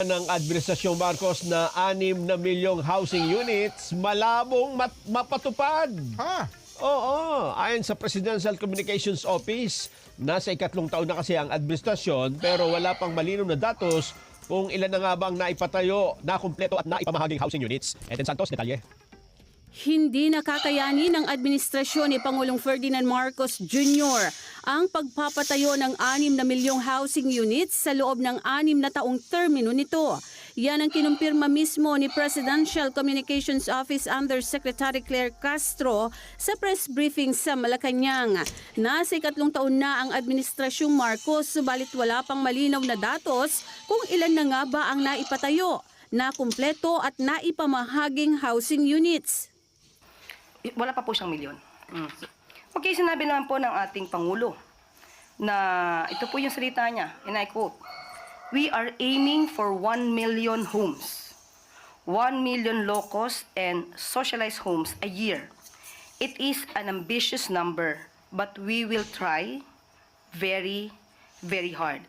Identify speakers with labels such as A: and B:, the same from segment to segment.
A: Ng Administrasyong Marcos na 6 na milyong housing units malabong mapatupad.
B: Ha?
A: Oo, ayon sa Presidential Communications Office, nasa ikatlong taon na kasi ang administrasyon pero wala pang malinaw na datos kung ilan na nga bang naipatayo, nakumpleto at naipamahaging housing units. Eden Santos, detalye.
C: Hindi nakakayanin ng administrasyon ni Pangulong Ferdinand Marcos Jr. ang pagpapatayo ng 6 na milyong housing units sa loob ng 6 na taong termino nito. Yan ang kinumpirma mismo ni Presidential Communications Office Undersecretary Claire Castro sa press briefing sa Malacanang. Nasa ikatlong taon na ang administrasyong Marcos, subalit wala pang malinaw na datos kung ilan na nga ba ang naipatayo, nakumpleto at naipamahaging housing units.
D: Wala pa po siyang milyon. Okay, sinabi naman po ng ating Pangulo na ito po yung salita niya, and I quote, "We are aiming for 1 million homes, 1 million low-cost and socialized homes a year. It is an ambitious number, but we will try very, very hard."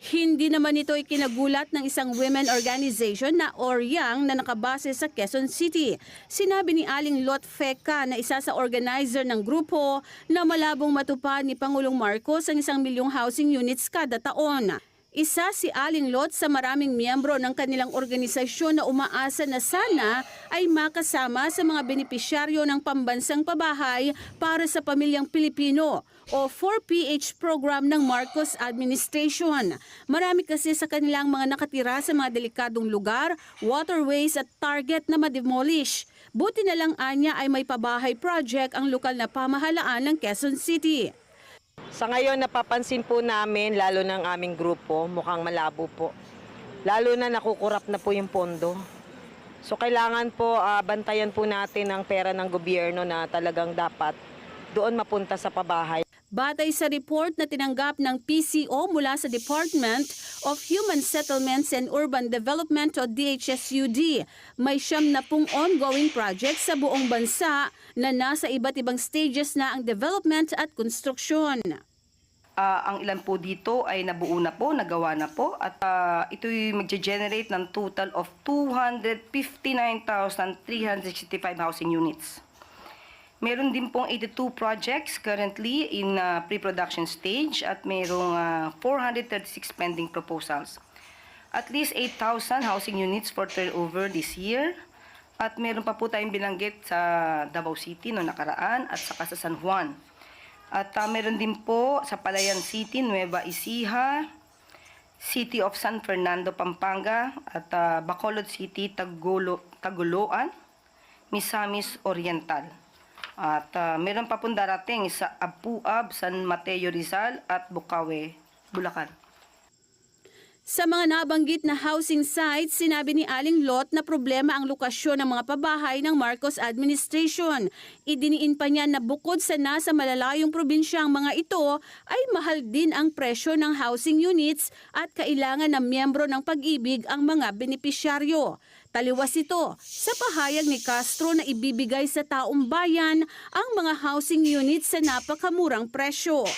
C: Hindi naman ito ikinagulat ng isang women organization na Oryang na nakabase sa Quezon City. Sinabi ni Aling Lot Feca na isa sa organizer ng grupo na malabong matupad ni Pangulong Marcos ang 1 milyong housing units kada taon. Isa si Aling Lot sa maraming miyembro ng kanilang organisasyon na umaasa na sana ay makasama sa mga benepisyaryo ng pambansang pabahay para sa pamilyang Pilipino o 4PH program ng Marcos administration. Marami kasi sa kanilang mga nakatira sa mga delikadong lugar, waterways at target na ma-demolish. Buti na lang anya ay may pabahay project ang lokal na pamahalaan ng Quezon City.
E: Sa ngayon, napapansin po namin, lalo ng aming grupo, mukhang malabo po. Lalo na nakukurap na po yung pondo. So kailangan po bantayan po natin ang pera ng gobyerno na talagang dapat doon mapunta sa pabahay.
C: Batay sa report na tinanggap ng PCO mula sa Department of Human Settlements and Urban Development o DHSUD, may 70 ongoing projects sa buong bansa na nasa iba't ibang stages na ang development at konstruksyon.
D: Ang ilan po dito ay nabuo na po, nagawa na po, at ito'y mag-generate ng total of 259,365 housing units. Meron din pong 82 projects currently in pre-production stage at mayroong 436 pending proposals. At least 8,000 housing units for turnover this year. At meron pa po tayong binanggit sa Davao City noong nakaraan at saka sa San Juan. At meron din po sa Palayan City, Nueva Ecija, City of San Fernando, Pampanga, at Bacolod City, Tagoloan, Misamis Oriental. At meron pa pong darating sa Apuab, San Mateo Rizal at Bukawe, Bulacan.
C: Sa mga nabanggit na housing sites, sinabi ni Aling Lot na problema ang lokasyon ng mga pabahay ng Marcos administration. Idiniin pa niya na bukod sa nasa malalayong probinsya ang mga ito, ay mahal din ang presyo ng housing units at kailangan ng miyembro ng pag-ibig ang mga benepisyaryo. Taliwas ito sa pahayag ni Castro na ibibigay sa taong bayan ang mga housing units sa napakamurang presyo.